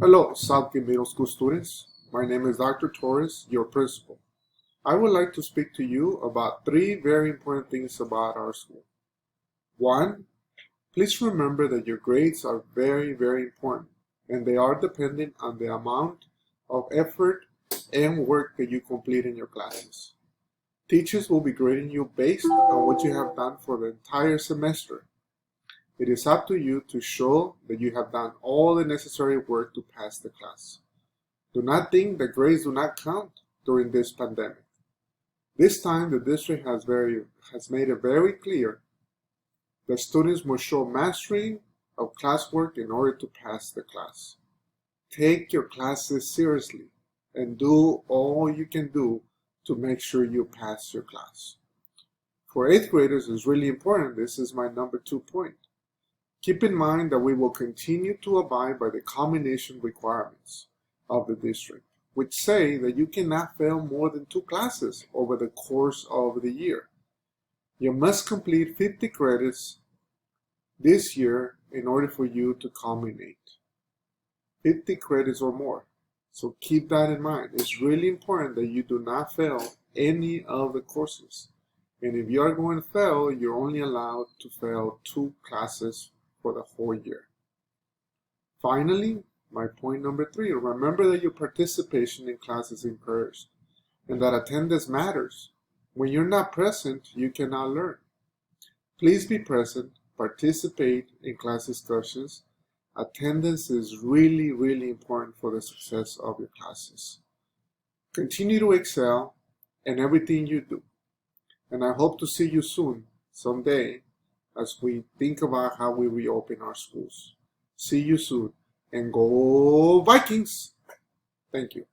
Hello, Southgate Middle School students. My name is Dr. Torres, your principal. I would like to speak to you about three very important things about our school. One, please remember that your grades are very important, and they are dependent on the amount of effort and work that you complete in your classes. Teachers will be grading you based on what you have done for the entire semester. It is up to you to show that you have done all the necessary work to pass the class. Do not think that grades do not count during this pandemic. This time, the district has made it very clear that students must show mastery of classwork in order to pass the class. Take your classes seriously and do all you can do to make sure you pass your class. For 8th graders, it's really important. This is my number 2 point. Keep in mind that we will continue to abide by the combination requirements of the district, which say that you cannot fail more than 2 classes over the course of the year. You must complete 50 credits this year in order for you to culminate. 50 credits or more. So keep that in mind. It's really important that you do not fail any of the courses. And if you are going to fail, you're only allowed to fail 2 classes for the whole year. Finally, my point number 3, remember that your participation in class is encouraged and that attendance matters. When you're not present, you cannot learn. Please be present, participate in class discussions. Attendance is really important for the success of your classes. Continue to excel in everything you do. And I hope to see you soon, someday, as we think about how we reopen our schools. See you soon, and go Vikings! Thank you.